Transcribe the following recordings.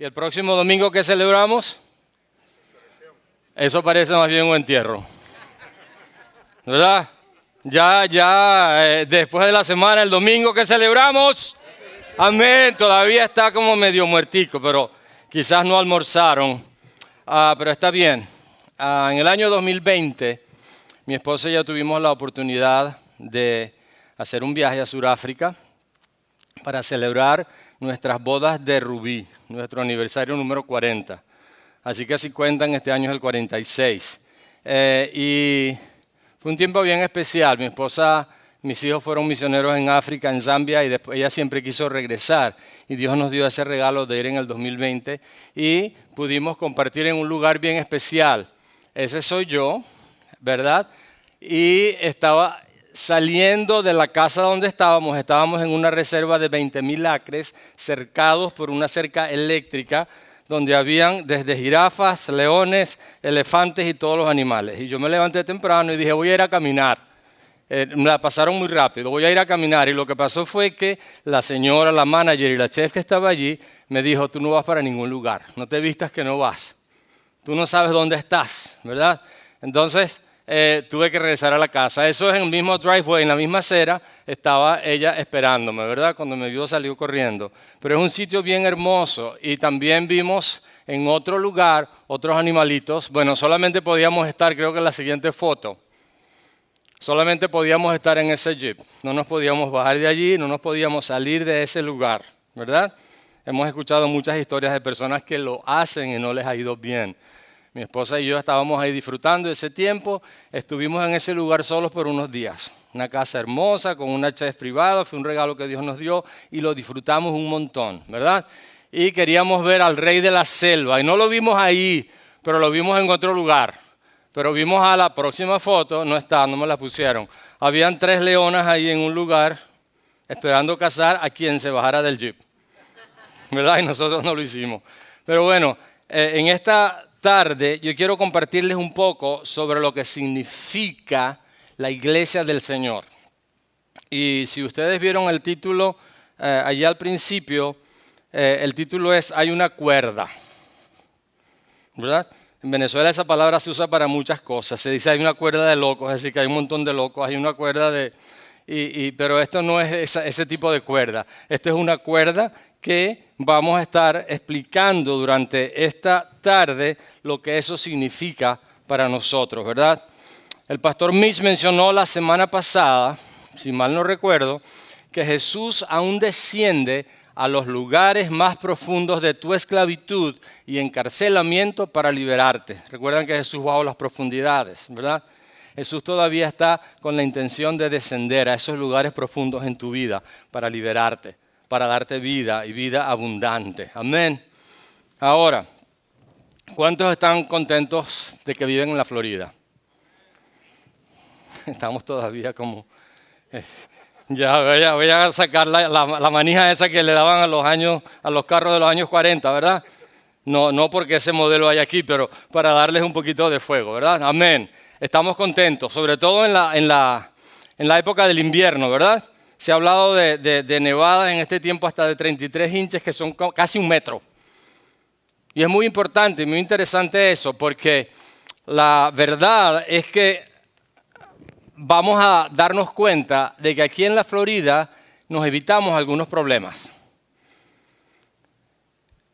¿Y el próximo domingo qué celebramos? Eso parece más bien un entierro, ¿verdad? Después de la semana, el domingo que celebramos, amén, todavía está como medio muertico, pero quizás no almorzaron, pero está bien. En el año 2020, mi esposa y yo tuvimos la oportunidad de hacer un viaje a Sudáfrica para celebrar nuestras bodas de Rubí, nuestro aniversario número 40. Así que si cuentan, este año es el 46. Y fue un tiempo bien especial. Mi esposa, mis hijos fueron misioneros en África, en Zambia, y después ella siempre quiso regresar. Y Dios nos dio ese regalo de ir en el 2020 y pudimos compartir en un lugar bien especial. Ese soy yo, ¿verdad? Y estaba saliendo de la casa donde estábamos en una reserva de 20,000 acres, cercados por una cerca eléctrica, donde habían desde jirafas, leones, elefantes y todos los animales. Y yo me levanté temprano y dije, voy a ir a caminar. Me la pasaron muy rápido, voy a ir a caminar. Y lo que pasó fue que la señora, la manager y la chef que estaba allí me dijo, tú no vas para ningún lugar, no te vistas que no vas. Tú no sabes dónde estás, ¿verdad? Entonces tuve que regresar a la casa. Eso es en el mismo driveway, en la misma acera, estaba ella esperándome, ¿verdad? Cuando me vio salió corriendo. Pero es un sitio bien hermoso y también vimos en otro lugar otros animalitos. Bueno, solamente podíamos estar, creo que en la siguiente foto, solamente podíamos estar en ese jeep. No nos podíamos bajar de allí, no nos podíamos salir de ese lugar, ¿verdad? Hemos escuchado muchas historias de personas que lo hacen y no les ha ido bien. Mi esposa y yo estábamos ahí disfrutando ese tiempo, estuvimos en ese lugar solos por unos días. Una casa hermosa, con una chef privada, fue un regalo que Dios nos dio y lo disfrutamos un montón, ¿verdad? Y queríamos ver al rey de la selva y no lo vimos ahí, pero lo vimos en otro lugar. Pero vimos a la próxima foto, no me la pusieron. Habían 3 leonas ahí en un lugar esperando cazar a quien se bajara del jeep, ¿verdad? Y nosotros no lo hicimos. Pero bueno, en esta tarde yo quiero compartirles un poco sobre lo que significa la iglesia del Señor. Y si ustedes vieron el título allá al principio, el título es Hay una cuerda, ¿verdad? En Venezuela esa palabra se usa para muchas cosas. Se dice hay una cuerda de locos, es decir, que hay un montón de locos, hay una cuerda de... pero esto no es ese tipo de cuerda. Esto es una cuerda que vamos a estar explicando durante esta tarde lo que eso significa para nosotros, ¿verdad? El pastor Mitch mencionó la semana pasada, si mal no recuerdo, que Jesús aún desciende a los lugares más profundos de tu esclavitud y encarcelamiento para liberarte. Recuerdan que Jesús bajó a las profundidades, ¿verdad? Jesús todavía está con la intención de descender a esos lugares profundos en tu vida para liberarte, para darte vida y vida abundante. Amén. Ahora, ¿cuántos están contentos de que viven en la Florida? Estamos todavía como... Ya voy a sacar la manija esa que le daban a los carros de los años 40, ¿verdad? No porque ese modelo hay aquí, pero para darles un poquito de fuego, ¿verdad? Amén. Estamos contentos, sobre todo en la época del invierno, ¿verdad? Se ha hablado de nevadas en este tiempo hasta de 33 inches, que son casi 1 metro. Y es muy importante y muy interesante eso, porque la verdad es que vamos a darnos cuenta de que aquí en la Florida nos evitamos algunos problemas.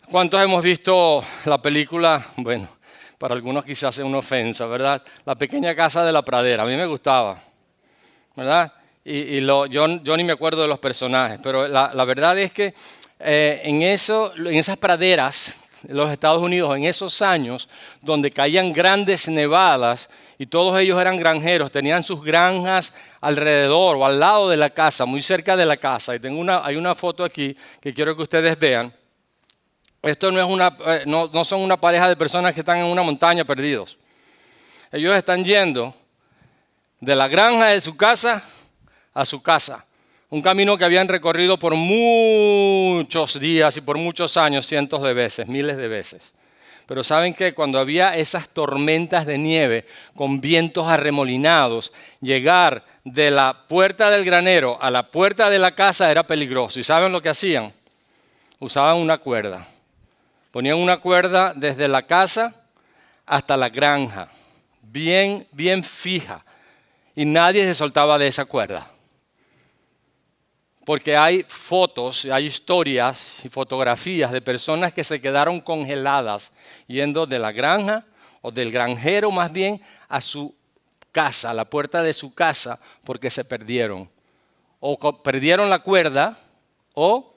¿Cuántos hemos visto la película? Bueno, para algunos quizás es una ofensa, ¿verdad? La pequeña casa de la pradera, a mí me gustaba, ¿verdad? Yo ni me acuerdo de los personajes, pero la verdad es que en esas praderas de los Estados Unidos, en esos años donde caían grandes nevadas y todos ellos eran granjeros, tenían sus granjas alrededor o al lado de la casa, muy cerca de la casa. Y hay una foto aquí que quiero que ustedes vean. Esto no son una pareja de personas que están en una montaña perdidos. Ellos están yendo de la granja de su casa a su casa. Un camino que habían recorrido por muchos días y por muchos años, cientos de veces, miles de veces. Pero ¿saben qué? Cuando había esas tormentas de nieve con vientos arremolinados, llegar de la puerta del granero a la puerta de la casa era peligroso. ¿Y saben lo que hacían? Usaban una cuerda Ponían una cuerda desde la casa hasta la granja, bien fija. Y nadie se soltaba de esa cuerda. Porque hay fotos, hay historias y fotografías de personas que se quedaron congeladas yendo de la granja o del granjero más bien a su casa, a la puerta de su casa, porque se perdieron. O perdieron la cuerda o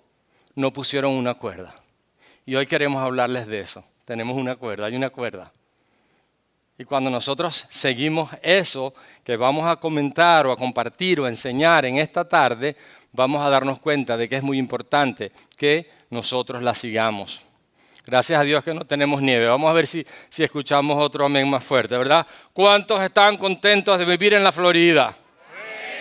no pusieron una cuerda. Y hoy queremos hablarles de eso. Tenemos una cuerda, hay una cuerda. Y cuando nosotros seguimos eso que vamos a comentar o a compartir o a enseñar en esta tarde, vamos a darnos cuenta de que es muy importante que nosotros la sigamos. Gracias a Dios que no tenemos nieve. Vamos a ver si escuchamos otro amén más fuerte, ¿verdad? ¿Cuántos están contentos de vivir en la Florida?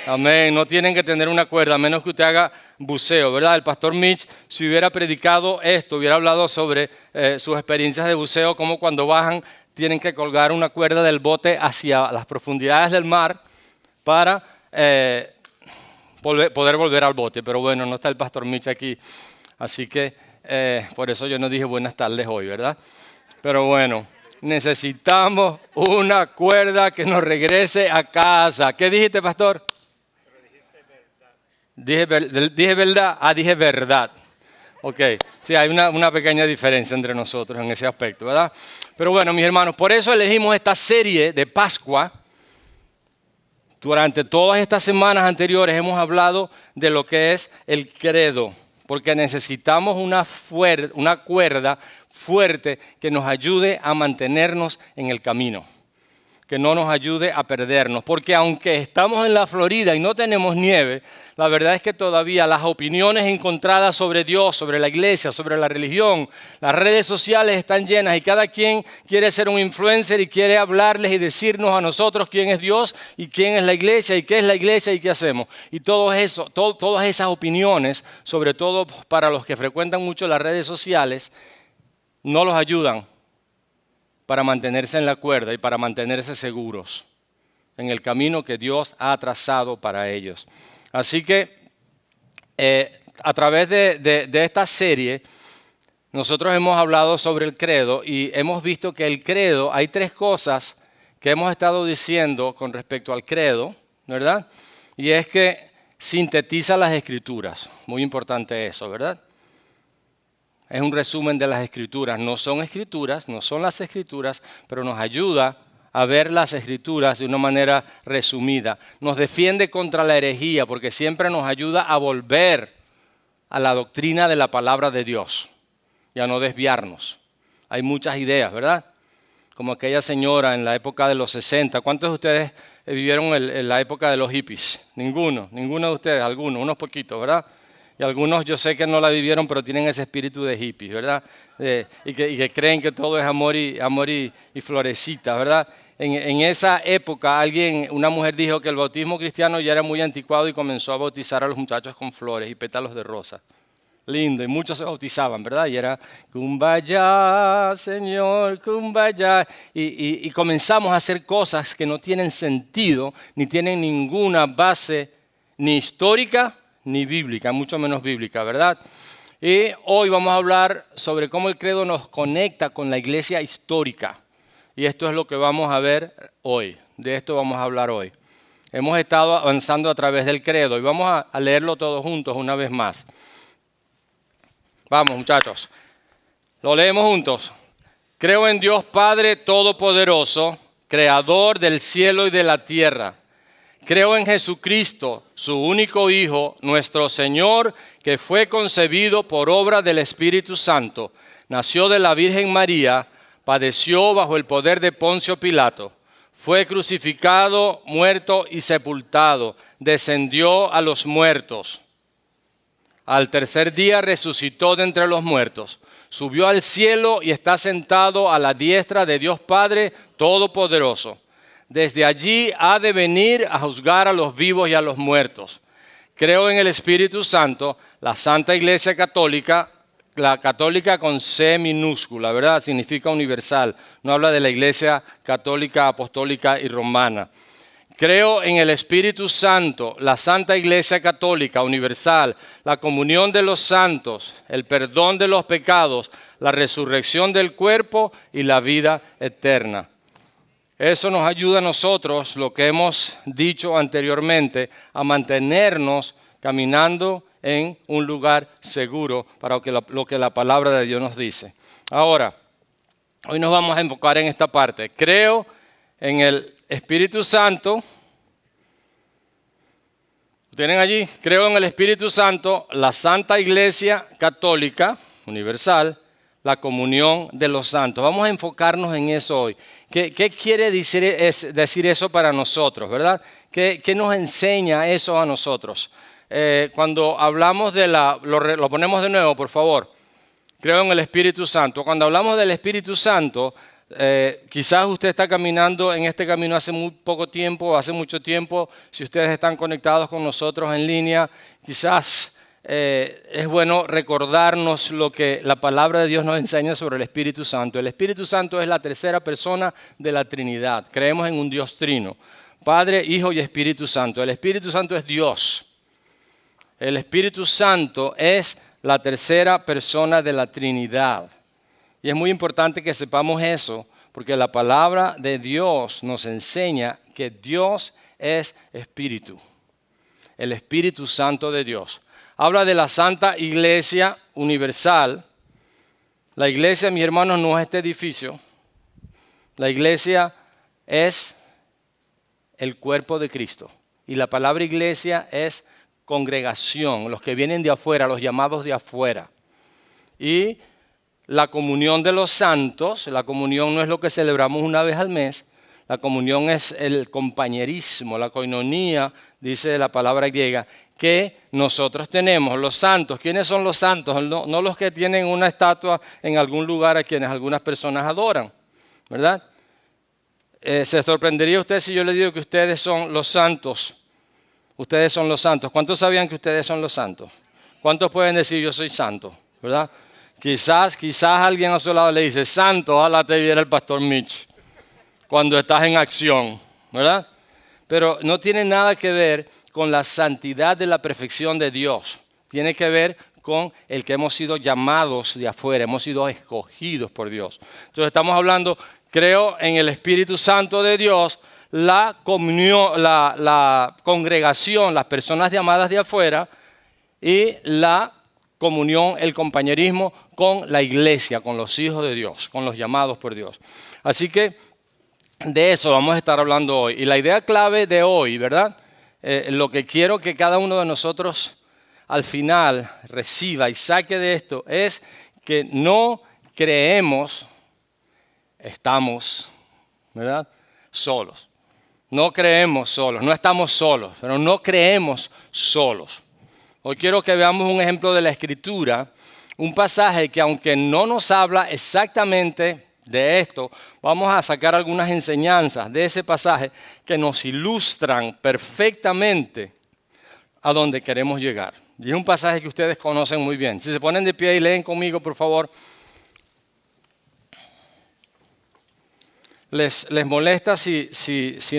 Amén. No tienen que tener una cuerda, a menos que usted haga buceo, ¿verdad? El pastor Mitch, si hubiera predicado esto, hubiera hablado sobre sus experiencias de buceo, como cuando bajan tienen que colgar una cuerda del bote hacia las profundidades del mar para poder volver al bote. Pero bueno, no está el pastor Mitch aquí, así que por eso yo no dije buenas tardes hoy, ¿verdad? Pero bueno, necesitamos una cuerda que nos regrese a casa. ¿Qué dijiste, pastor? Dije verdad. Dije verdad. Ok, sí, hay una pequeña diferencia entre nosotros en ese aspecto, ¿verdad? Pero bueno, mis hermanos, por eso elegimos esta serie de Pascua. Durante todas estas semanas anteriores hemos hablado de lo que es el credo, porque necesitamos una cuerda fuerte que nos ayude a mantenernos en el camino, que no nos ayude a perdernos, porque aunque estamos en la Florida y no tenemos nieve, la verdad es que todavía las opiniones encontradas sobre Dios, sobre la iglesia, sobre la religión, las redes sociales están llenas y cada quien quiere ser un influencer y quiere hablarles y decirnos a nosotros quién es Dios y quién es la iglesia y qué es la iglesia y qué hacemos. Y todas esas opiniones, sobre todo para los que frecuentan mucho las redes sociales, no los ayudan para mantenerse en la cuerda y para mantenerse seguros en el camino que Dios ha trazado para ellos. Así que a través de esta serie nosotros hemos hablado sobre el credo y hemos visto que el credo, hay tres cosas que hemos estado diciendo con respecto al credo, ¿verdad? Y es que sintetiza las escrituras, muy importante eso, ¿verdad? Es un resumen de las escrituras, no son las escrituras, pero nos ayuda a ver las escrituras de una manera resumida. Nos defiende contra la herejía porque siempre nos ayuda a volver a la doctrina de la palabra de Dios y a no desviarnos. Hay muchas ideas, ¿verdad? Como aquella señora en la época de los 60. ¿Cuántos de ustedes vivieron en la época de los hippies? Ninguno de ustedes, algunos, unos poquitos, ¿verdad? Y algunos yo sé que no la vivieron, pero tienen ese espíritu de hippies, ¿verdad? Y que creen que todo es amor y florecita, ¿verdad? En esa época una mujer dijo que el bautismo cristiano ya era muy anticuado y comenzó a bautizar a los muchachos con flores y pétalos de rosa. Lindo, y muchos se bautizaban, ¿verdad? Y era Kumbaya, Señor, Kumbaya. Y comenzamos a hacer cosas que no tienen sentido, ni tienen ninguna base ni histórica, ni bíblica, mucho menos bíblica, ¿verdad? Y hoy vamos a hablar sobre cómo el credo nos conecta con la iglesia histórica. Y esto es lo que vamos a ver hoy, de esto vamos a hablar hoy. Hemos estado avanzando a través del credo y vamos a leerlo todos juntos una vez más. Vamos, muchachos, lo leemos juntos. Creo en Dios Padre Todopoderoso, Creador del cielo y de la tierra. Creo en Jesucristo, su único Hijo, nuestro Señor, que fue concebido por obra del Espíritu Santo, nació de la Virgen María, padeció bajo el poder de Poncio Pilato, fue crucificado, muerto y sepultado, descendió a los muertos. Al tercer día resucitó de entre los muertos, subió al cielo y está sentado a la diestra de Dios Padre Todopoderoso. Desde allí ha de venir a juzgar a los vivos y a los muertos. Creo en el Espíritu Santo, la Santa Iglesia Católica, la católica con C minúscula, ¿verdad? Significa universal. No habla de la Iglesia Católica, Apostólica y Romana. Creo en el Espíritu Santo, la Santa Iglesia Católica universal, la comunión de los santos, el perdón de los pecados, la resurrección del cuerpo y la vida eterna. Eso nos ayuda a nosotros, lo que hemos dicho anteriormente, a mantenernos caminando en un lugar seguro para lo que la palabra de Dios nos dice. Ahora, hoy nos vamos a enfocar en esta parte. Creo en el Espíritu Santo. ¿Tienen allí? Creo en el Espíritu Santo, la Santa Iglesia Católica Universal, la comunión de los santos. Vamos a enfocarnos en eso hoy. ¿Qué quiere decir eso para nosotros, verdad? ¿Qué nos enseña eso a nosotros? Cuando hablamos lo ponemos de nuevo, por favor. Creo en el Espíritu Santo. Cuando hablamos del Espíritu Santo, quizás usted está caminando en este camino hace muy poco tiempo, hace mucho tiempo. Si ustedes están conectados con nosotros en línea, quizás es bueno recordarnos lo que la palabra de Dios nos enseña sobre el Espíritu Santo. El Espíritu Santo es la tercera persona de la Trinidad. Creemos en un Dios trino, Padre, Hijo y Espíritu Santo. El Espíritu Santo es Dios. El Espíritu Santo es la tercera persona de la Trinidad. Y es muy importante que sepamos eso, porque la palabra de Dios nos enseña que Dios es Espíritu. El Espíritu Santo de Dios. Habla de la Santa Iglesia Universal. La iglesia, mis hermanos, no es este edificio. La iglesia es el cuerpo de Cristo. Y la palabra iglesia es congregación, los que vienen de afuera, los llamados de afuera. Y la comunión de los santos, la comunión no es lo que celebramos una vez al mes, la comunión es el compañerismo, la koinonía, dice la palabra griega, que nosotros tenemos, los santos. ¿Quiénes son los santos? No los que tienen una estatua en algún lugar a quienes algunas personas adoran, ¿verdad? Se sorprendería usted si yo le digo que ustedes son los santos. Ustedes son los santos. ¿Cuántos sabían que ustedes son los santos? ¿Cuántos pueden decir yo soy santo? ¿Verdad? Quizás alguien a su lado le dice, santo, ojalá te viera el pastor Mitch cuando estás en acción, ¿verdad? Pero no tiene nada que ver con la santidad de la perfección de Dios. Tiene que ver con el que hemos sido llamados de afuera, hemos sido escogidos por Dios. Entonces estamos hablando, creo en el Espíritu Santo de Dios, la comunión, la congregación, las personas llamadas de afuera y la comunión, el compañerismo con la iglesia, con los hijos de Dios, con los llamados por Dios. Así que de eso vamos a estar hablando hoy. Y la idea clave de hoy, ¿verdad? Lo que quiero que cada uno de nosotros al final reciba y saque de esto es que no creemos, estamos, ¿verdad? Solos. No creemos solos, no estamos solos, pero no creemos solos. Hoy quiero que veamos un ejemplo de la Escritura, un pasaje que aunque no nos habla exactamente de esto, vamos a sacar algunas enseñanzas de ese pasaje que nos ilustran perfectamente a donde queremos llegar. Y es un pasaje que ustedes conocen muy bien. Si se ponen de pie y leen conmigo, por favor. Les molesta si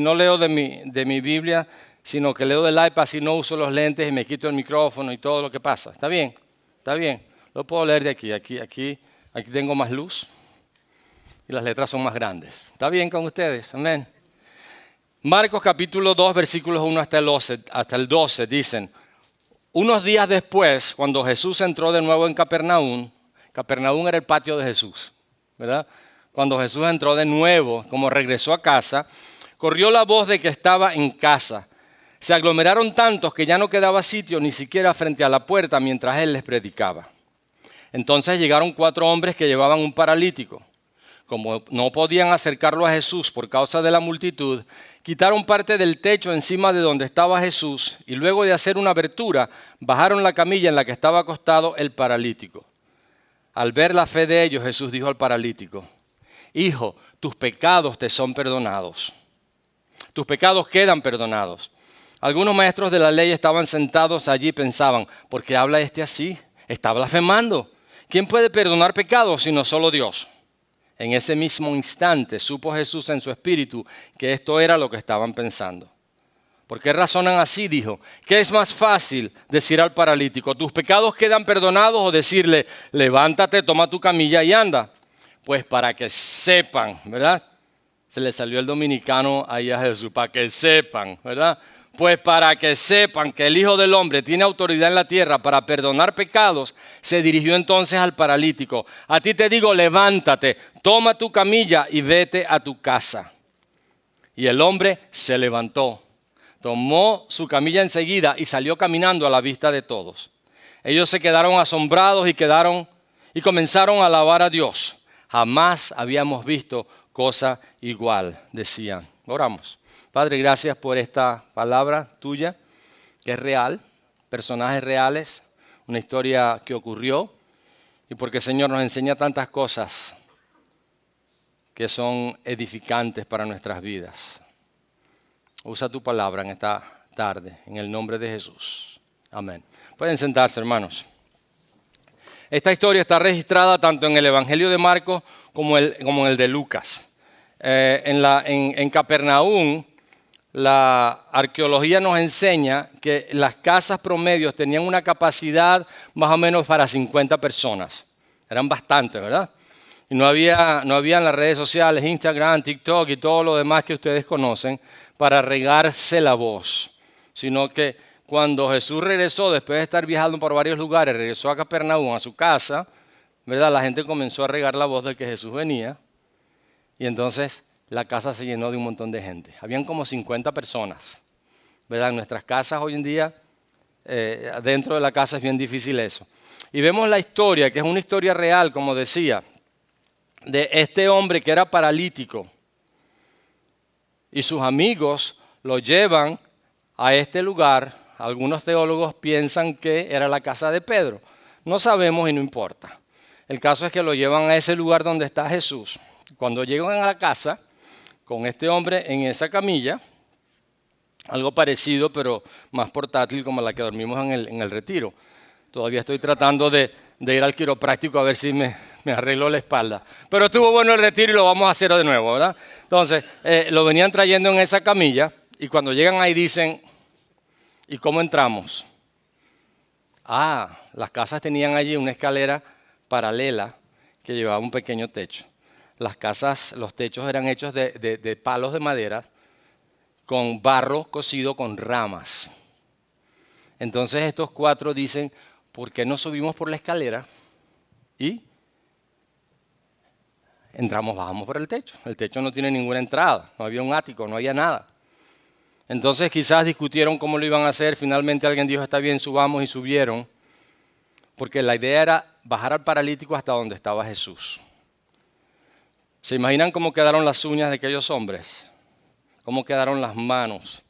no leo de mi Biblia, sino que leo del iPad, si no uso los lentes y me quito el micrófono y todo lo que pasa. ¿Está bien? ¿Está bien? Lo puedo leer de aquí. Aquí tengo más luz y las letras son más grandes. ¿Está bien con ustedes? Amén. Marcos capítulo 2, versículos 1 hasta el 12 dicen, unos días después, cuando Jesús entró de nuevo en Capernaum era el patio de Jesús, ¿verdad? Cuando Jesús entró de nuevo, como regresó a casa, corrió la voz de que estaba en casa. Se aglomeraron tantos que ya no quedaba sitio ni siquiera frente a la puerta mientras él les predicaba. Entonces llegaron 4 hombres que llevaban un paralítico. Como no podían acercarlo a Jesús por causa de la multitud, quitaron parte del techo encima de donde estaba Jesús y luego de hacer una abertura, bajaron la camilla en la que estaba acostado el paralítico. Al ver la fe de ellos, Jesús dijo al paralítico, hijo, tus pecados te son perdonados. Tus pecados quedan perdonados. Algunos maestros de la ley estaban sentados allí y pensaban, ¿por qué habla este así? Está blasfemando. ¿Quién puede perdonar pecados sino solo Dios? En ese mismo instante supo Jesús en su espíritu que esto era lo que estaban pensando. ¿Por qué razonan así? Dijo. ¿Qué es más fácil decir al paralítico? ¿Tus pecados quedan perdonados? O decirle, levántate, toma tu camilla y anda. Pues para que sepan, ¿verdad? Se le salió el dominicano ahí a Jesús, para que sepan, ¿verdad? Pues para que sepan que el Hijo del Hombre tiene autoridad en la tierra para perdonar pecados, se dirigió entonces al paralítico. A ti te digo, levántate, toma tu camilla y vete a tu casa. Y el hombre se levantó, tomó su camilla enseguida y salió caminando a la vista de todos. Ellos se quedaron asombrados y comenzaron a alabar a Dios. Jamás habíamos visto cosa igual, decían. Oramos. Padre, gracias por esta palabra tuya, que es real, personajes reales, una historia que ocurrió, y porque, Señor, nos enseña tantas cosas que son edificantes para nuestras vidas. Usa tu palabra en esta tarde, en el nombre de Jesús. Amén. Pueden sentarse, hermanos. Esta historia está registrada tanto en el Evangelio de Marcos como en el de Lucas. En Capernaum, la arqueología nos enseña que las casas promedios tenían una capacidad más o menos para 50 personas. Eran bastantes, ¿verdad? Y no había en las redes sociales, Instagram, TikTok y todo lo demás que ustedes conocen para regarse la voz, sino que cuando Jesús regresó, después de estar viajando por varios lugares, regresó a Capernaum, a su casa, ¿verdad? La gente comenzó a regar la voz de que Jesús venía y entonces la casa se llenó de un montón de gente. Habían como 50 personas, ¿verdad? En nuestras casas hoy en día, dentro de la casa es bien difícil eso. Y vemos la historia, que es una historia real, como decía, de este hombre que era paralítico. Y sus amigos lo llevan a este lugar. Algunos teólogos piensan que era la casa de Pedro. No sabemos y no importa. El caso es que lo llevan a ese lugar donde está Jesús. Cuando llegan a la casa, con este hombre en esa camilla, algo parecido pero más portátil como la que dormimos en el retiro. Todavía estoy tratando de ir al quiropráctico a ver si me arreglo la espalda. Pero estuvo bueno el retiro y lo vamos a hacer de nuevo, ¿verdad? Entonces, lo venían trayendo en esa camilla y cuando llegan ahí dicen, ¿y cómo entramos? Las casas tenían allí una escalera paralela que llevaba un pequeño techo. Las casas, los techos eran hechos de palos de madera con barro cocido con ramas. Entonces estos cuatro dicen, ¿por qué no subimos por la escalera y bajamos por el techo? El techo no tiene ninguna entrada, no había un ático, no había nada. Entonces quizás discutieron cómo lo iban a hacer, finalmente alguien dijo, está bien, subamos y subieron, porque la idea era bajar al paralítico hasta donde estaba Jesús. ¿Se imaginan cómo quedaron las uñas de aquellos hombres? ¿Cómo quedaron las manos?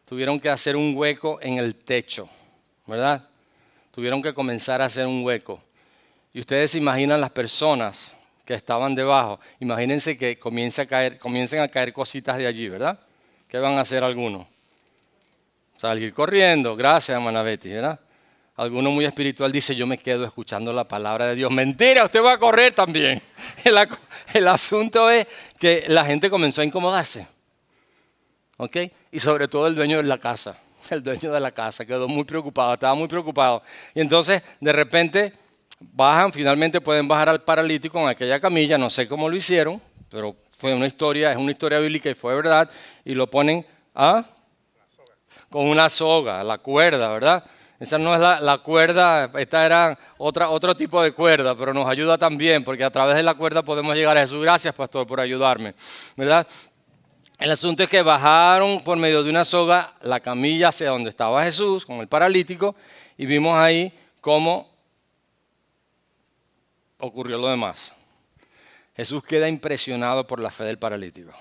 Tuvieron que hacer un hueco en el techo, ¿verdad? Tuvieron que comenzar a hacer un hueco. Y ustedes se imaginan las personas que estaban debajo. Imagínense que comiencen a caer cositas de allí, ¿verdad? ¿Qué van a hacer algunos? Salir corriendo. Gracias, hermana Betty, ¿verdad? Alguno muy espiritual dice, yo me quedo escuchando la palabra de Dios. Mentira, usted va a correr también. El asunto es que la gente comenzó a incomodarse. ¿Ok? Y sobre todo el dueño de la casa. El dueño de la casa quedó muy preocupado, estaba muy preocupado. Y entonces, de repente, bajan, finalmente pueden bajar al paralítico en aquella camilla. No sé cómo lo hicieron, pero fue una historia, es una historia bíblica y fue verdad. Y lo ponen con una soga, la cuerda, ¿verdad? Esa no es la cuerda, esta era otro tipo de cuerda, pero nos ayuda también, porque a través de la cuerda podemos llegar a Jesús. Gracias, pastor, por ayudarme, ¿verdad? El asunto es que bajaron por medio de una soga la camilla hacia donde estaba Jesús, con el paralítico, y vimos ahí cómo ocurrió lo demás. Jesús queda impresionado por la fe del paralítico.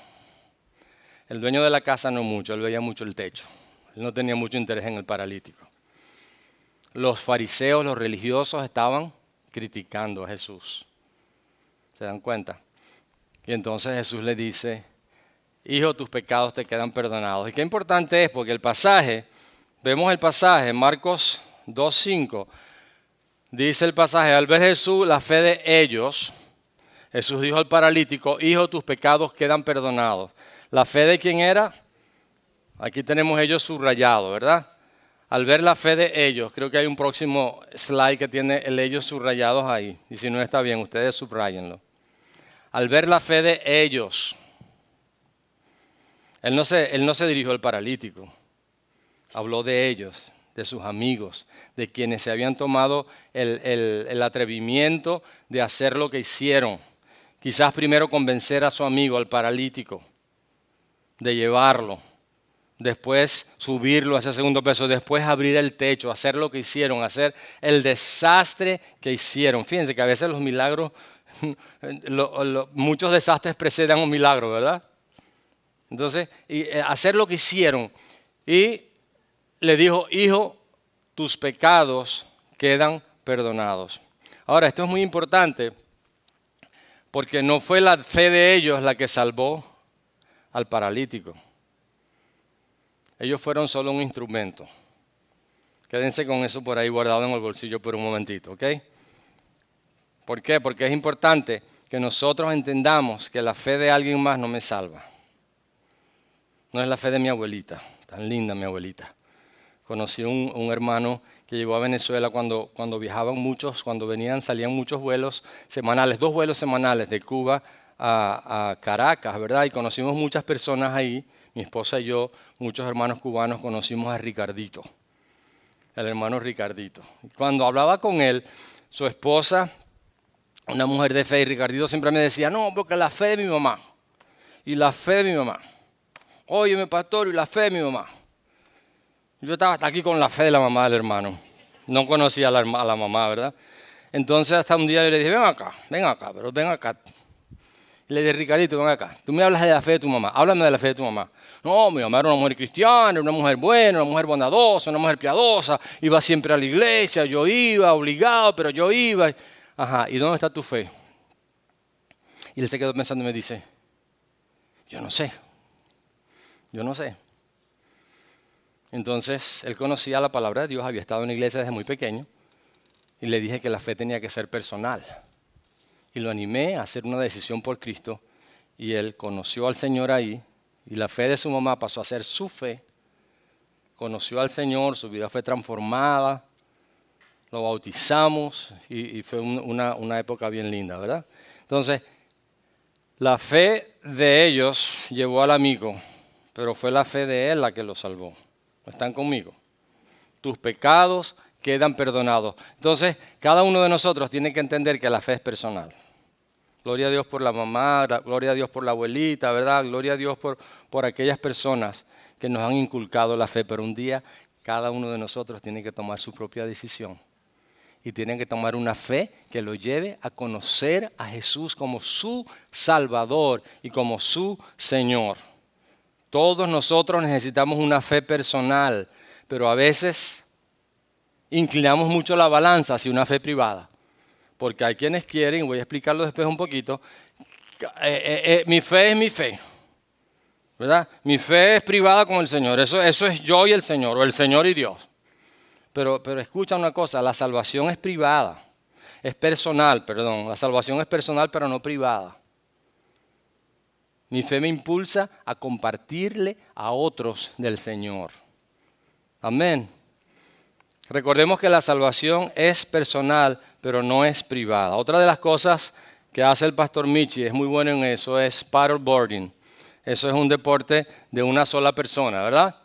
El dueño de la casa no mucho, él veía mucho el techo. Él no tenía mucho interés en el paralítico. Los fariseos, los religiosos estaban criticando a Jesús. ¿Se dan cuenta? Y entonces Jesús le dice, hijo, tus pecados te quedan perdonados. Y qué importante es, porque vemos el pasaje, Marcos 2:5, dice el pasaje, al ver Jesús la fe de ellos, Jesús dijo al paralítico, hijo, tus pecados quedan perdonados. ¿La fe de quién era? Aquí tenemos ellos subrayado, ¿verdad? Al ver la fe de ellos, creo que hay un próximo slide que tiene el ellos subrayados ahí. Y si no está bien, ustedes subrayenlo. Al ver la fe de ellos, él no se dirigió al paralítico. Habló de ellos, de sus amigos, de quienes se habían tomado el atrevimiento de hacer lo que hicieron. Quizás primero convencer a su amigo, al paralítico, de llevarlo. Después subirlo a ese segundo piso, después abrir el techo, hacer lo que hicieron, hacer el desastre que hicieron. Fíjense que a veces los milagros, muchos desastres preceden un milagro, ¿verdad? Entonces, hacer lo que hicieron. Y le dijo, hijo, tus pecados quedan perdonados. Ahora, esto es muy importante porque no fue la fe de ellos la que salvó al paralítico. Ellos fueron solo un instrumento. Quédense con eso por ahí guardado en el bolsillo por un momentito, ¿ok? ¿Por qué? Porque es importante que nosotros entendamos que la fe de alguien más no me salva. No es la fe de mi abuelita, tan linda mi abuelita. Conocí un hermano que llegó a Venezuela cuando viajaban muchos, cuando salían muchos vuelos semanales, 2 vuelos semanales de Cuba a Caracas, ¿verdad? Y conocimos muchas personas ahí, mi esposa y yo, muchos hermanos cubanos, conocimos a Ricardito, el hermano Ricardito. Cuando hablaba con él, su esposa, una mujer de fe, y Ricardito siempre me decía, no, porque la fe de mi mamá, y la fe de mi mamá. Óyeme, pastor, y la fe de mi mamá. Yo estaba hasta aquí con la fe de la mamá del hermano. No conocía a la mamá, ¿verdad? Entonces hasta un día yo le dije, ven acá, pero ven acá. Y le dije, Ricardito, ven acá. Tú me hablas de la fe de tu mamá. Háblame de la fe de tu mamá. No, mi mamá era una mujer cristiana, una mujer buena, una mujer bondadosa, una mujer piadosa. Iba siempre a la iglesia, yo iba, obligado, pero yo iba. Ajá, ¿y dónde está tu fe? Y él se quedó pensando y me dice, yo no sé. Entonces, él conocía la palabra de Dios, había estado en la iglesia desde muy pequeño, y le dije que la fe tenía que ser personal. Y lo animé a hacer una decisión por Cristo, y él conoció al Señor ahí, y la fe de su mamá pasó a ser su fe. Conoció al Señor, su vida fue transformada, lo bautizamos, y fue una época bien linda, ¿verdad? Entonces, la fe de ellos llevó al amigo, pero fue la fe de él la que lo salvó. ¿Están conmigo? Tus pecados quedan perdonados. Entonces, cada uno de nosotros tiene que entender que la fe es personal. Gloria a Dios por la mamá, gloria a Dios por la abuelita, ¿verdad? Gloria a Dios por aquellas personas que nos han inculcado la fe. Pero un día cada uno de nosotros tiene que tomar su propia decisión. Y tiene que tomar una fe que lo lleve a conocer a Jesús como su Salvador y como su Señor. Todos nosotros necesitamos una fe personal, pero a veces inclinamos mucho la balanza hacia una fe privada. Porque hay quienes quieren, voy a explicarlo después un poquito, mi fe es mi fe, ¿verdad? Mi fe es privada con el Señor, eso es yo y el Señor, o el Señor y Dios. Pero escucha una cosa, la salvación es privada, es personal, perdón, la salvación es personal pero no privada. Mi fe me impulsa a compartirle a otros del Señor. Amén. Recordemos que la salvación es personal, pero no es privada. Otra de las cosas que hace el pastor Michi, es muy bueno en eso, es paddleboarding. Eso es un deporte de una sola persona, ¿verdad?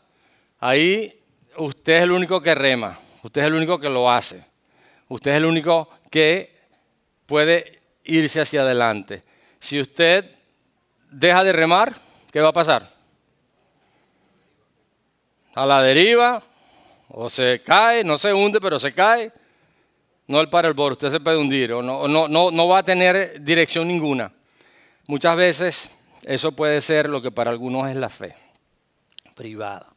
Ahí usted es el único que rema, usted es el único que lo hace. Usted es el único que puede irse hacia adelante. Si usted deja de remar, ¿qué va a pasar? A la deriva, o se cae, no se hunde, pero se cae. No el paddleboard, usted se puede hundir, o no va a tener dirección ninguna. Muchas veces eso puede ser lo que para algunos es la fe privada.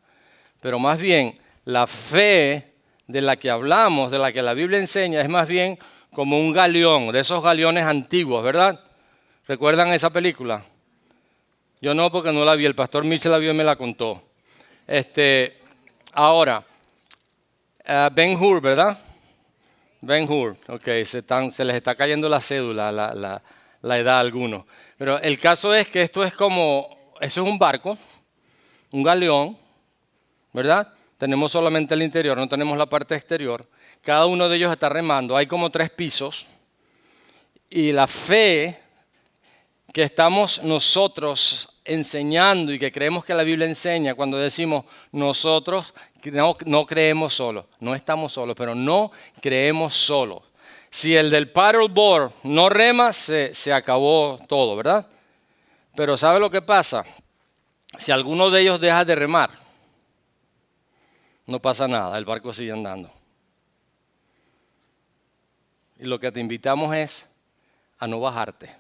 Pero más bien, la fe de la que hablamos, de la que la Biblia enseña, es más bien como un galeón, de esos galeones antiguos, ¿verdad? ¿Recuerdan esa película? Yo no, porque no la vi, el pastor Mitchell la vio y me la contó. Ahora, Ben-Hur, ¿verdad? Ben-Hur, ok, se les está cayendo la cédula, la edad a algunos. Pero el caso es que eso es un barco, un galeón, ¿verdad? Tenemos solamente el interior, no tenemos la parte exterior. Cada uno de ellos está remando. Hay como 3 pisos. Y la fe que estamos nosotros enseñando y que creemos que la Biblia enseña cuando decimos nosotros no creemos solos. No estamos solos, pero no creemos solos. Si el del paddleboard no rema, se acabó todo, ¿verdad? Pero ¿sabe lo que pasa? Si alguno de ellos deja de remar, no pasa nada, el barco sigue andando. Y lo que te invitamos es a no bajarte.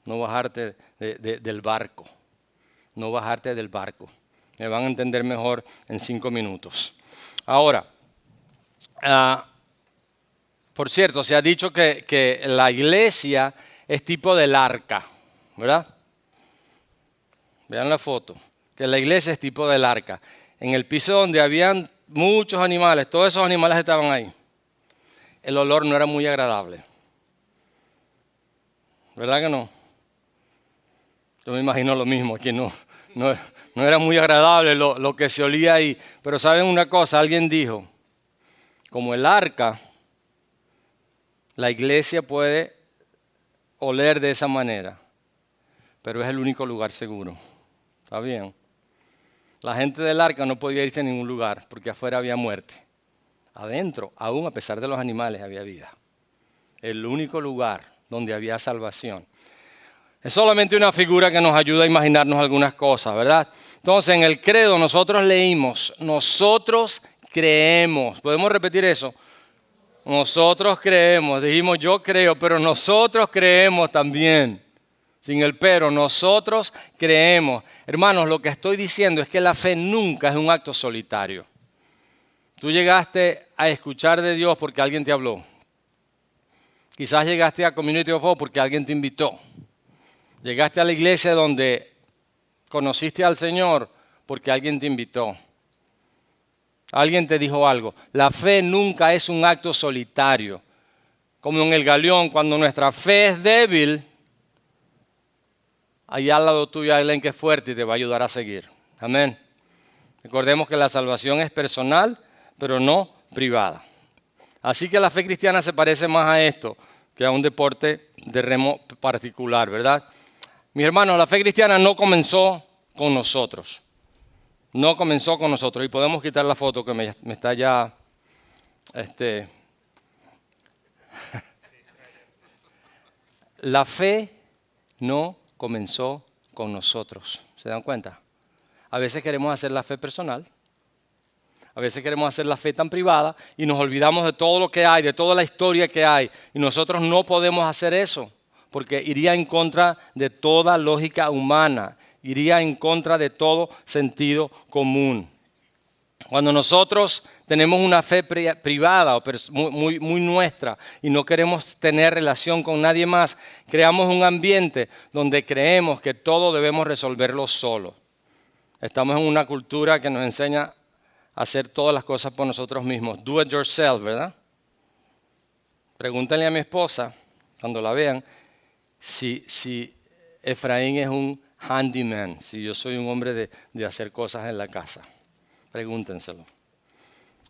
No bajarte del barco. No bajarte del barco. Me van a entender mejor en 5 minutos. Ahora, por cierto, se ha dicho que la iglesia es tipo del arca, ¿verdad? Vean la foto, que la iglesia es tipo del arca. En el piso donde habían muchos animales, todos esos animales estaban ahí. El olor no era muy agradable. ¿Verdad que no? Yo me imagino lo mismo, que no era muy agradable lo que se olía ahí. Pero ¿saben una cosa? Alguien dijo, como el arca, la iglesia puede oler de esa manera, pero es el único lugar seguro. ¿Está bien? La gente del arca no podía irse a ningún lugar porque afuera había muerte. Adentro, aún a pesar de los animales, había vida. El único lugar donde había salvación. Es solamente una figura que nos ayuda a imaginarnos algunas cosas, ¿verdad? Entonces, en el credo nosotros leímos, nosotros creemos. ¿Podemos repetir eso? Nosotros creemos. Dijimos yo creo, pero nosotros creemos también. Sin el pero, nosotros creemos. Hermanos, lo que estoy diciendo es que la fe nunca es un acto solitario. Tú llegaste a escuchar de Dios porque alguien te habló. Quizás llegaste a Community of Hope porque alguien te invitó. Llegaste a la iglesia donde conociste al Señor porque alguien te invitó. Alguien te dijo algo. La fe nunca es un acto solitario. Como en el galeón, cuando nuestra fe es débil, allá al lado tuyo hay alguien que es fuerte y te va a ayudar a seguir. Amén. Recordemos que la salvación es personal, pero no privada. Así que la fe cristiana se parece más a esto que a un deporte de remo particular, ¿verdad? Mis hermanos, la fe cristiana no comenzó con nosotros. No comenzó con nosotros. Y podemos quitar la foto que me está ya... La fe no comenzó con nosotros. ¿Se dan cuenta? A veces queremos hacer la fe personal. A veces queremos hacer la fe tan privada y nos olvidamos de todo lo que hay, de toda la historia que hay. Y nosotros no podemos hacer eso porque iría en contra de toda lógica humana, iría en contra de todo sentido común. Cuando nosotros tenemos una fe privada o muy nuestra y no queremos tener relación con nadie más, creamos un ambiente donde creemos que todo debemos resolverlo solo. Estamos en una cultura que nos enseña a hacer todas las cosas por nosotros mismos. Do it yourself, ¿verdad? Pregúntenle a mi esposa, cuando la vean, si Efraín es un handyman, si yo soy un hombre de hacer cosas en la casa. Pregúntenselo.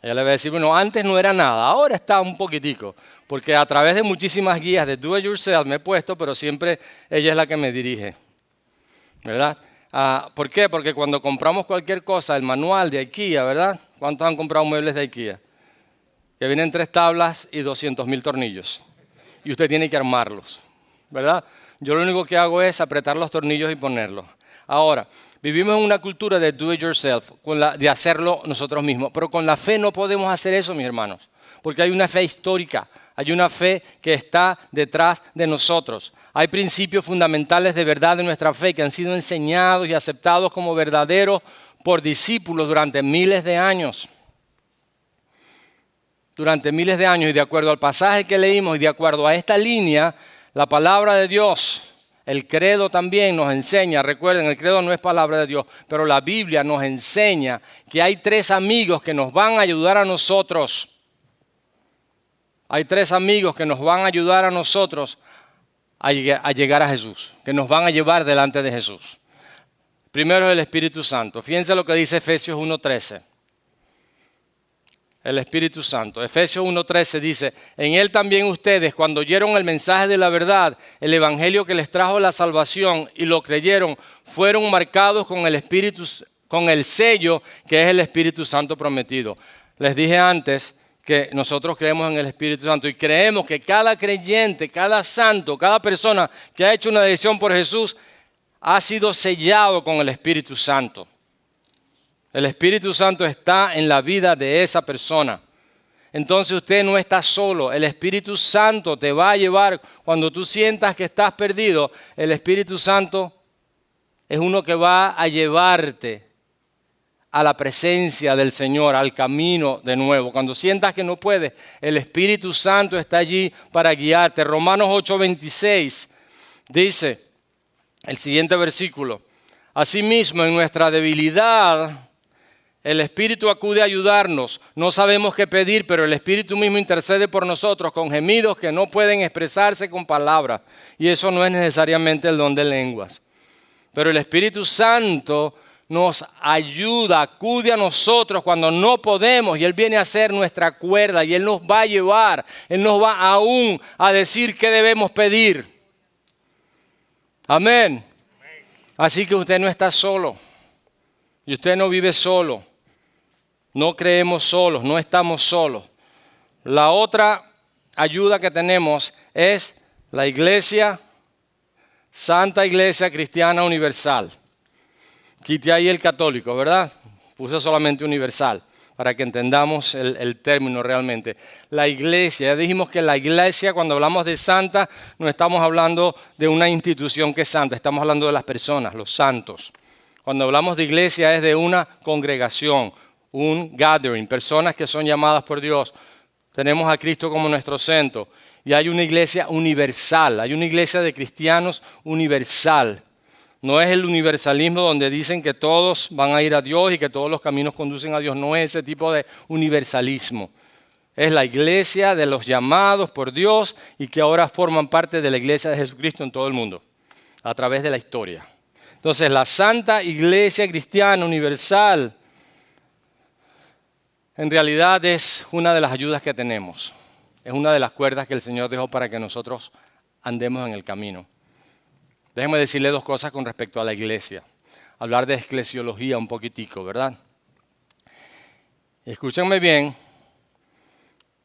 Ella le va a decir, bueno, antes no era nada, ahora está un poquitico, porque a través de muchísimas guías de do it yourself me he puesto, pero siempre ella es la que me dirige, ¿verdad? ¿Por qué? Porque cuando compramos cualquier cosa, el manual de IKEA, ¿verdad? ¿Cuántos han comprado muebles de IKEA? Que vienen 3 tablas y 200,000 tornillos. Y usted tiene que armarlos, ¿verdad? Yo lo único que hago es apretar los tornillos y ponerlos. Ahora, vivimos en una cultura de do it yourself, de hacerlo nosotros mismos. Pero con la fe no podemos hacer eso, mis hermanos. Porque hay una fe histórica, hay una fe que está detrás de nosotros. Hay principios fundamentales de verdad de nuestra fe que han sido enseñados y aceptados como verdaderos por discípulos durante miles de años. Durante miles de años, y de acuerdo al pasaje que leímos y de acuerdo a esta línea, la palabra de Dios, el credo también nos enseña, recuerden, el credo no es palabra de Dios, pero la Biblia nos enseña que hay 3 amigos que nos van a ayudar a nosotros. Hay 3 amigos que nos van a ayudar a nosotros a llegar a Jesús, que nos van a llevar delante de Jesús. Primero es el Espíritu Santo. Fíjense lo que dice Efesios 1:13. El Espíritu Santo. Efesios 1:13 dice, en Él también ustedes, cuando oyeron el mensaje de la verdad, el evangelio que les trajo la salvación y lo creyeron, fueron marcados con el Espíritu, con el sello que es el Espíritu Santo prometido. Les dije antes que nosotros creemos en el Espíritu Santo y creemos que cada creyente, cada santo, cada persona que ha hecho una decisión por Jesús ha sido sellado con el Espíritu Santo. El Espíritu Santo está en la vida de esa persona. Entonces usted no está solo. El Espíritu Santo te va a llevar cuando tú sientas que estás perdido. El Espíritu Santo es uno que va a llevarte a la presencia del Señor, al camino de nuevo. Cuando sientas que no puedes, el Espíritu Santo está allí para guiarte. Romanos 8:26 dice el siguiente versículo. Asimismo, en nuestra debilidad, el Espíritu acude a ayudarnos. No sabemos qué pedir, pero el Espíritu mismo intercede por nosotros con gemidos que no pueden expresarse con palabras. Y eso no es necesariamente el don de lenguas. Pero el Espíritu Santo nos ayuda, acude a nosotros cuando no podemos. Y Él viene a ser nuestra cuerda y Él nos va a llevar. Él nos va aún a decir qué debemos pedir. Amén. Así que usted no está solo. Y usted no vive solo. No creemos solos, no estamos solos. La otra ayuda que tenemos es la iglesia, Santa Iglesia Cristiana Universal. Quité ahí el católico, ¿verdad? Puse solamente universal para que entendamos el término realmente. La iglesia, ya dijimos que la iglesia, cuando hablamos de santa, no estamos hablando de una institución que es santa, estamos hablando de las personas, los santos. Cuando hablamos de iglesia es de una congregación, un gathering, personas que son llamadas por Dios. Tenemos a Cristo como nuestro centro y hay una iglesia universal, hay una iglesia de cristianos universal. No es el universalismo donde dicen que todos van a ir a Dios y que todos los caminos conducen a Dios, no es ese tipo de universalismo. Es la iglesia de los llamados por Dios y que ahora forman parte de la iglesia de Jesucristo en todo el mundo, a través de la historia. Entonces, la Santa Iglesia Cristiana Universal en realidad es una de las ayudas que tenemos. Es una de las cuerdas que el Señor dejó para que nosotros andemos en el camino. Déjenme decirle dos cosas con respecto a la iglesia. Hablar de eclesiología un poquitico, ¿verdad? Escúchenme bien.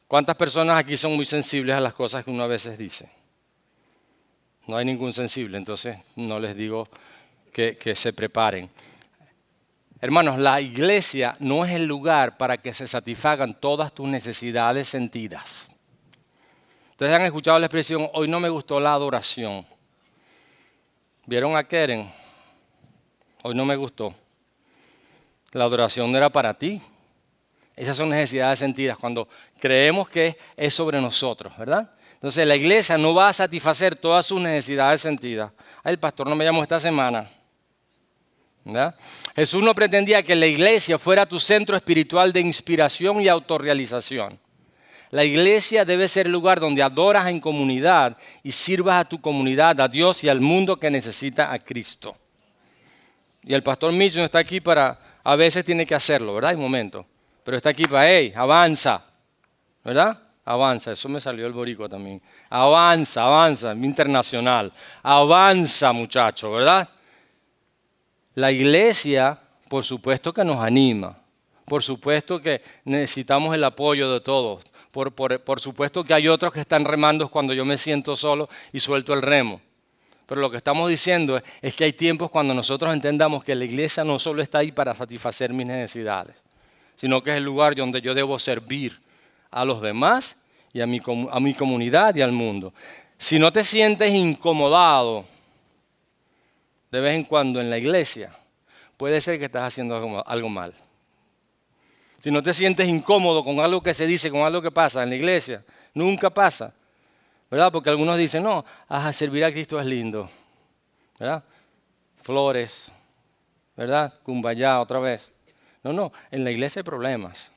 ¿Cuántas personas aquí son muy sensibles a las cosas que uno a veces dice? No hay ningún sensible, entonces no les digo que se preparen. Hermanos, la iglesia no es el lugar para que se satisfagan todas tus necesidades sentidas. Ustedes han escuchado la expresión, hoy no me gustó la adoración. ¿Vieron a Keren? Hoy no me gustó. La adoración no era para ti. Esas son necesidades sentidas cuando creemos que es sobre nosotros, ¿verdad? Entonces la iglesia no va a satisfacer todas sus necesidades sentidas. Ay, el pastor no me llamó esta semana. ¿Verdad? Jesús no pretendía que la iglesia fuera tu centro espiritual de inspiración y autorrealización. La iglesia debe ser el lugar donde adoras en comunidad y sirvas a tu comunidad, a Dios y al mundo que necesita a Cristo. Y el pastor mismo está aquí para, a veces tiene que hacerlo, ¿verdad? Hay momentos. Pero está aquí para, hey, avanza, ¿verdad? Avanza, eso me salió el boricua también. Avanza, avanza, internacional. Avanza, muchacho, ¿verdad? La iglesia, por supuesto que nos anima. Por supuesto que necesitamos el apoyo de todos. Por supuesto que hay otros que están remando cuando yo me siento solo y suelto el remo. Pero lo que estamos diciendo es que hay tiempos cuando nosotros entendamos que la iglesia no solo está ahí para satisfacer mis necesidades, sino que es el lugar donde yo debo servir a los demás y a mi comunidad y al mundo. Si no te sientes incomodado de vez en cuando en la iglesia, puede ser que estás haciendo algo mal. Si no te sientes incómodo con algo que se dice, con algo que pasa en la iglesia, nunca pasa, ¿verdad? Porque algunos dicen, no, servir a Cristo es lindo, ¿verdad? Flores, ¿verdad? Cumbayá otra vez. No, en la iglesia hay problemas.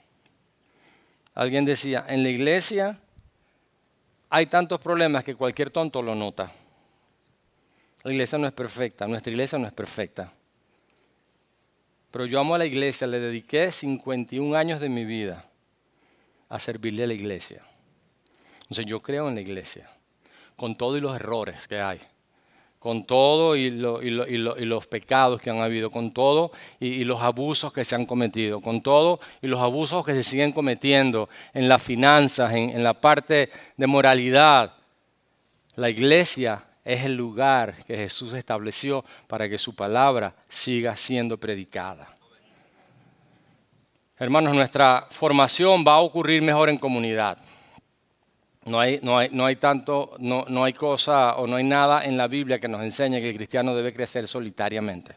Alguien decía, en la iglesia hay tantos problemas que cualquier tonto lo nota. La iglesia no es perfecta, nuestra iglesia no es perfecta. Pero yo amo a la iglesia, le dediqué 51 años de mi vida a servirle a la iglesia. Entonces yo creo en la iglesia, con todo y los errores que hay, con todo y los pecados que han habido, con todo y los abusos que se han cometido, con todo y los abusos que se siguen cometiendo en las finanzas, en la parte de moralidad. La iglesia es el lugar que Jesús estableció para que su palabra siga siendo predicada. Hermanos, nuestra formación va a ocurrir mejor en comunidad. No hay cosa o no hay nada en la Biblia que nos enseñe que el cristiano debe crecer solitariamente.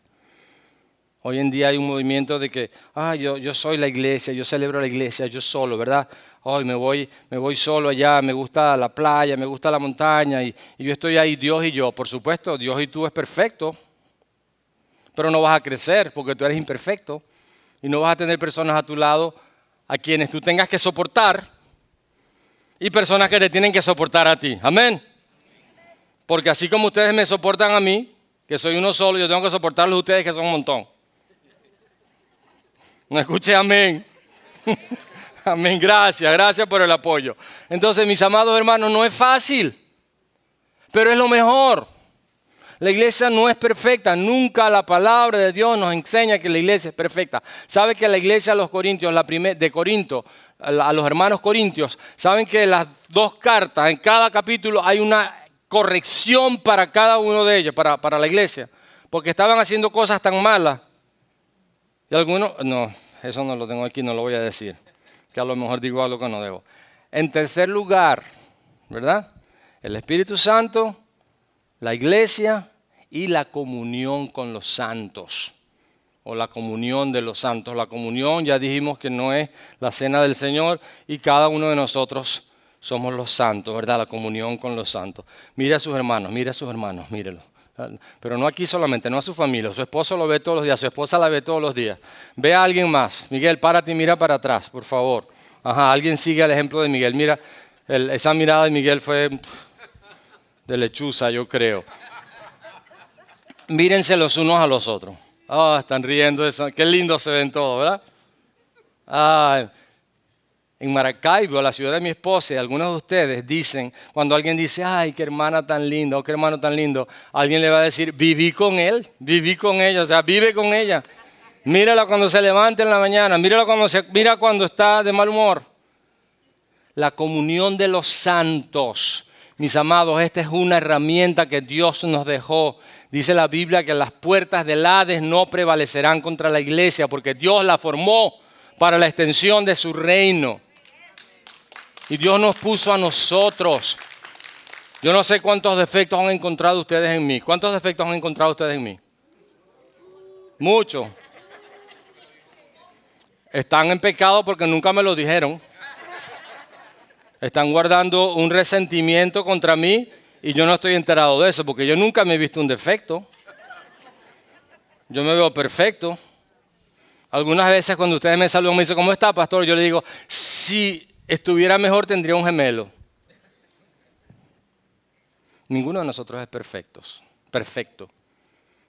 Hoy en día hay un movimiento de que, yo soy la iglesia, yo celebro la iglesia, yo solo, ¿verdad? Hoy me voy solo allá, me gusta la playa, me gusta la montaña y yo estoy ahí, Dios y yo. Por supuesto, Dios y tú es perfecto, pero no vas a crecer porque tú eres imperfecto y no vas a tener personas a tu lado a quienes tú tengas que soportar y personas que te tienen que soportar a ti. Amén. Porque así como ustedes me soportan a mí, que soy uno solo, yo tengo que soportarlos a ustedes que son un montón. No escuché amén. Amén, gracias por el apoyo. Entonces, mis amados hermanos, no es fácil, pero es lo mejor. La iglesia no es perfecta, nunca la palabra de Dios nos enseña que la iglesia es perfecta. ¿Sabe que la iglesia a los Corintios, de Corinto, a los hermanos corintios, saben que las 2 cartas, en cada capítulo hay una corrección para cada uno de ellos, para la iglesia? Porque estaban haciendo cosas tan malas. Y algunos, no, eso no lo tengo aquí, no lo voy a decir, que a lo mejor digo algo que no debo. En tercer lugar, ¿verdad? El Espíritu Santo, la iglesia y la comunión con los santos. O la comunión de los santos. La comunión ya dijimos que no es la cena del Señor y cada uno de nosotros somos los santos, ¿verdad? La comunión con los santos. Mire a sus hermanos, mírelo. Pero no aquí solamente, no a su familia. Su esposo lo ve todos los días, su esposa la ve todos los días. Ve a alguien más. Miguel, párate y mira para atrás, por favor. Alguien sigue el ejemplo de Miguel. Mira, esa mirada de Miguel fue de lechuza, yo creo. Mírense los unos a los otros. Están riendo, qué lindo se ven todos, ¿verdad? En Maracaibo, la ciudad de mi esposa, y algunos de ustedes dicen, cuando alguien dice, ay, qué hermana tan linda, o qué hermano tan lindo, alguien le va a decir, viví con él, viví con ella, o sea, vive con ella. Mírala cuando se levanta en la mañana, mira cuando está de mal humor. La comunión de los santos. Mis amados, esta es una herramienta que Dios nos dejó. Dice la Biblia que las puertas del Hades no prevalecerán contra la iglesia porque Dios la formó para la extensión de su reino. Y Dios nos puso a nosotros. Yo no sé cuántos defectos han encontrado ustedes en mí. ¿Cuántos defectos han encontrado ustedes en mí? Muchos. Están en pecado porque nunca me lo dijeron. Están guardando un resentimiento contra mí y yo no estoy enterado de eso porque yo nunca me he visto un defecto. Yo me veo perfecto. Algunas veces cuando ustedes me saludan me dicen, ¿cómo está, pastor? Yo le digo, si estuviera mejor tendría un gemelo. Ninguno de nosotros es perfecto.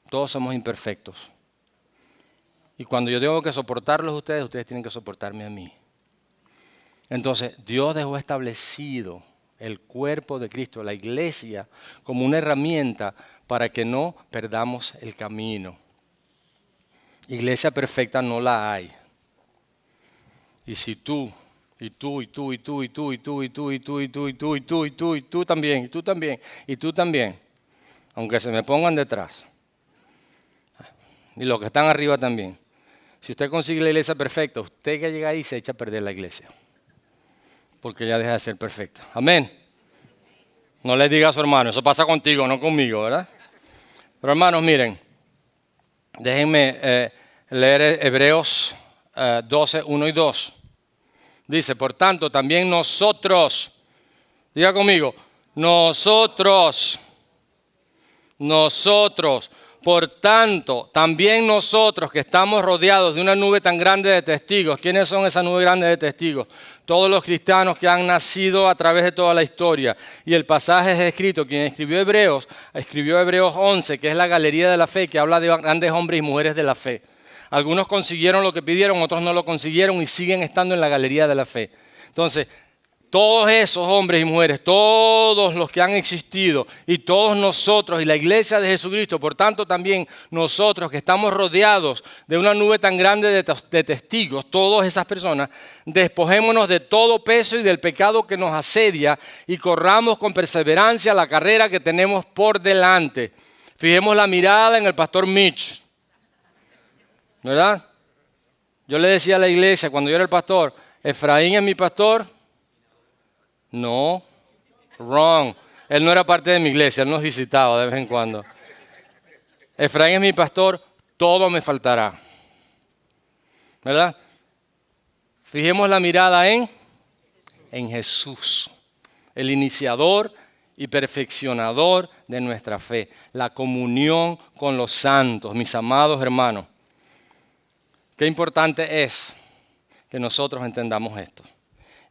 Todos somos imperfectos. Y cuando yo tengo que soportarlos a ustedes, ustedes tienen que soportarme a mí. Entonces, Dios dejó establecido el cuerpo de Cristo, la iglesia, como una herramienta para que no perdamos el camino. Iglesia perfecta no la hay. Y si tú también, aunque se me pongan detrás, y los que están arriba también, si usted consigue la iglesia perfecta, usted que llega ahí se echa a perder la iglesia. Porque ya deja de ser perfecta. Amén. No le diga a su hermano, eso pasa contigo, no conmigo, ¿verdad? Pero hermanos, miren, déjenme leer Hebreos 12, 1 y 2. Dice, por tanto, también nosotros, diga conmigo, nosotros, por tanto, también nosotros que estamos rodeados de una nube tan grande de testigos. ¿Quiénes son esa nube grande de testigos? Todos los cristianos que han nacido a través de toda la historia. Y el pasaje es escrito, quien escribió Hebreos 11, que es la galería de la fe, que habla de grandes hombres y mujeres de la fe. Algunos consiguieron lo que pidieron, otros no lo consiguieron y siguen estando en la galería de la fe. Entonces, todos esos hombres y mujeres, todos los que han existido y todos nosotros y la iglesia de Jesucristo, por tanto también nosotros que estamos rodeados de una nube tan grande de testigos, todas esas personas, despojémonos de todo peso y del pecado que nos asedia y corramos con perseverancia la carrera que tenemos por delante. Fijemos la mirada en el pastor Mitch, ¿verdad? Yo le decía a la iglesia cuando yo era el pastor, Efraín es mi pastor. No, wrong. Él no era parte de mi iglesia, él nos visitaba de vez en cuando. Efraín es mi pastor, todo me faltará. ¿Verdad? Fijemos la mirada en Jesús, el iniciador y perfeccionador de nuestra fe. La comunión con los santos, mis amados hermanos. Qué importante es que nosotros entendamos esto.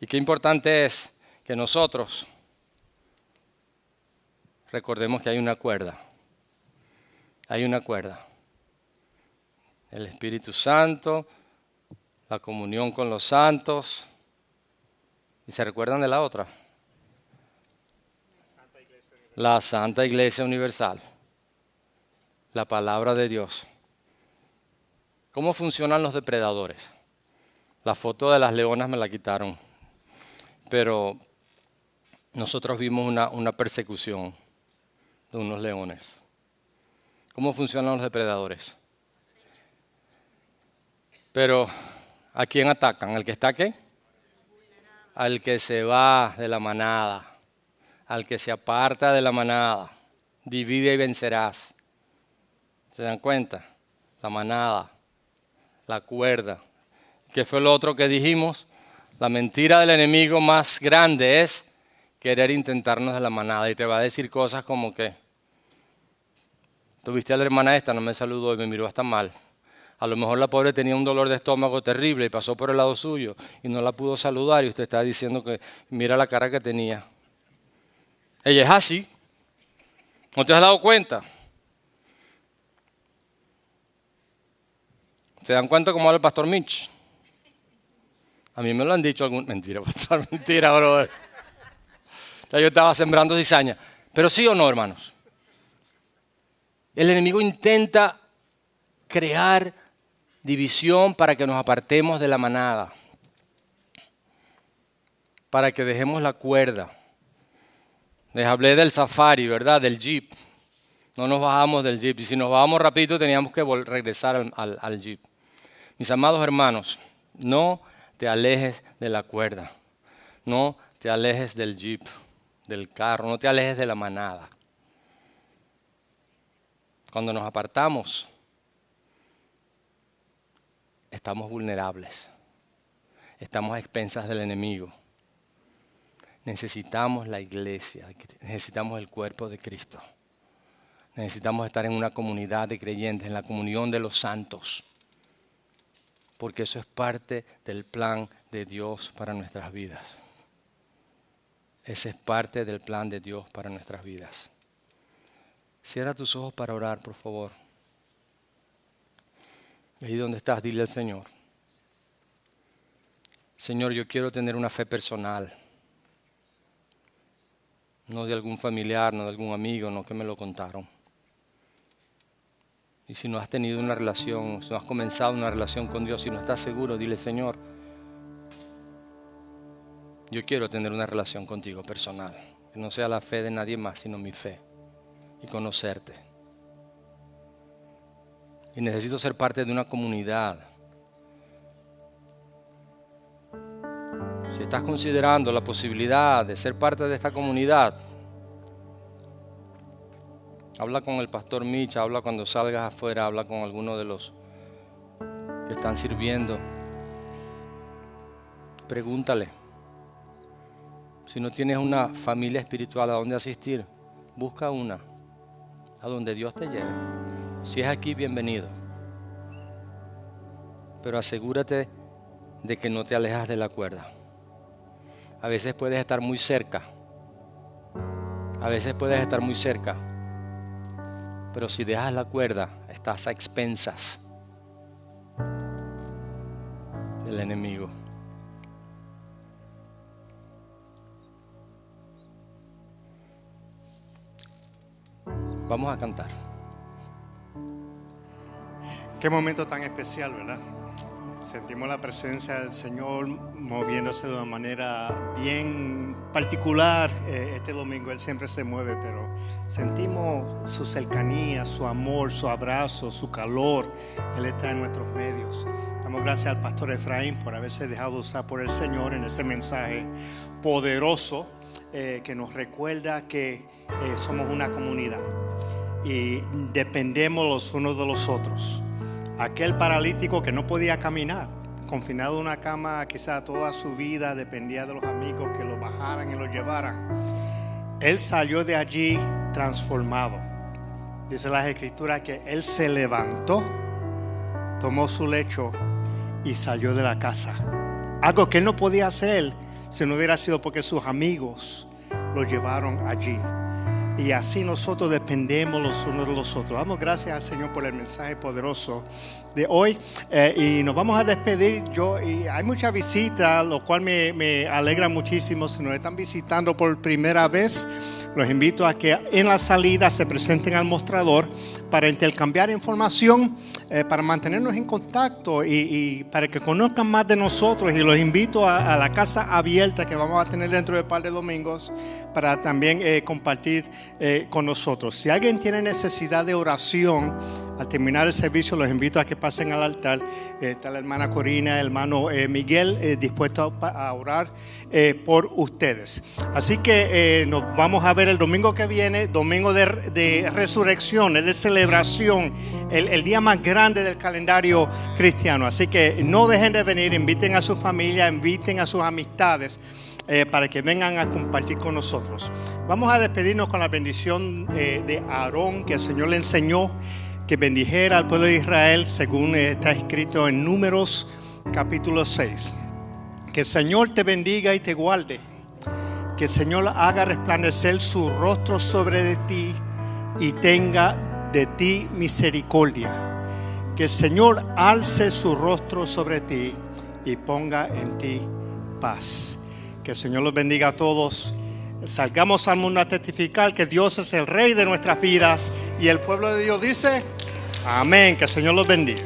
Y qué importante es que nosotros recordemos que hay una cuerda. Hay una cuerda. El Espíritu Santo, la comunión con los santos. ¿Y se recuerdan de la otra? La Santa Iglesia Universal. La palabra de Dios. ¿Cómo funcionan los depredadores? La foto de las leonas me la quitaron. Pero nosotros vimos una persecución de unos leones. ¿Cómo funcionan los depredadores? Pero, ¿a quién atacan? ¿Al que está qué? Al que se va de la manada, al que se aparta de la manada. Divide y vencerás. ¿Se dan cuenta? La manada, la cuerda. ¿Qué fue lo otro que dijimos? La mentira del enemigo más grande es querer intentarnos de la manada y te va a decir cosas como que tuviste a la hermana esta, no me saludó y me miró hasta mal. A lo mejor la pobre tenía un dolor de estómago terrible y pasó por el lado suyo y no la pudo saludar y usted está diciendo que mira la cara que tenía. Ella es así. ¿No te has dado cuenta? ¿Se dan cuenta cómo habla el pastor Mitch? A mí me lo han dicho algún... Mentira, pastor, mentira, brother. Ya yo estaba sembrando cizaña. Pero sí o no, hermanos. El enemigo intenta crear división para que nos apartemos de la manada. Para que dejemos la cuerda. Les hablé del safari, ¿verdad? Del jeep. No nos bajamos del jeep. Y si nos bajamos rapidito teníamos que regresar al jeep. Mis amados hermanos, no te alejes de la cuerda. No te alejes del jeep, del carro. No te alejes de la manada. Cuando nos apartamos, estamos vulnerables. Estamos a expensas del enemigo. Necesitamos la iglesia, necesitamos el cuerpo de Cristo. Necesitamos estar en una comunidad de creyentes, en la comunión de los santos. Porque eso es parte del plan de Dios para nuestras vidas. Ese es parte del plan de Dios para nuestras vidas. Cierra tus ojos para orar, por favor. Ahí donde estás, dile al Señor. Señor, yo quiero tener una fe personal. No de algún familiar, no de algún amigo, no que me lo contaron. Y si no has tenido una relación, si no has comenzado una relación con Dios, si no estás seguro, dile, Señor, yo quiero tener una relación contigo personal. Que no sea la fe de nadie más, sino mi fe. Y conocerte. Y necesito ser parte de una comunidad. Si estás considerando la posibilidad de ser parte de esta comunidad, habla con el pastor Mitch, habla cuando salgas afuera, habla con alguno de los que están sirviendo. Pregúntale. Si no tienes una familia espiritual a dónde asistir, busca una, a donde Dios te lleve. Si es aquí, bienvenido. Pero asegúrate de que no te alejas de la cuerda. A veces puedes estar muy cerca. A veces puedes estar muy cerca. Pero si dejas la cuerda, estás a expensas. del enemigo. Vamos a cantar. Qué momento tan especial, ¿verdad? Sentimos la presencia del Señor moviéndose de una manera bien particular. Este domingo Él siempre se mueve, pero sentimos su cercanía, su amor, su abrazo, su calor. Él está en nuestros medios. Damos gracias al pastor Efraín por haberse dejado usar por el Señor en ese mensaje poderoso que nos recuerda que somos una comunidad y dependemos los unos de los otros. Aquel paralítico que no podía caminar, confinado en una cama quizá toda su vida, dependía de los amigos que lo bajaran y lo llevaran. Él salió de allí transformado. Dice las Escrituras que él se levantó, tomó su lecho y salió de la casa. Algo que él no podía hacer si no hubiera sido porque sus amigos lo llevaron allí. Y así nosotros dependemos los unos de los otros. Damos gracias al Señor por el mensaje poderoso de hoy. Y nos vamos a despedir. Y hay muchas visitas, lo cual me alegra muchísimo. Si nos están visitando por primera vez, los invito a que en la salida se presenten al mostrador para intercambiar información, para mantenernos en contacto y para que conozcan más de nosotros. Y los invito a la casa abierta que vamos a tener dentro de un par de domingos para también compartir con nosotros. Si alguien tiene necesidad de oración, al terminar el servicio los invito a que pasen al altar. Está la hermana Corina, el hermano Miguel, dispuesto a orar por ustedes. Así que nos vamos a ver el domingo que viene, domingo de resurrección, de celebración, el día más grande del calendario cristiano. Así que no dejen de venir, inviten a su familia, inviten a sus amistades para que vengan a compartir con nosotros. Vamos a despedirnos con la bendición de Aarón, que el Señor le enseñó que bendijera al pueblo de Israel, según está escrito en Números capítulo 6. Que el Señor te bendiga y te guarde. Que el Señor haga resplandecer su rostro sobre ti y tenga de ti misericordia. Que el Señor alce su rostro sobre ti y ponga en ti paz. Que el Señor los bendiga a todos. Salgamos al mundo a testificar que Dios es el Rey de nuestras vidas. Y el pueblo de Dios dice: amén. Que el Señor los bendiga.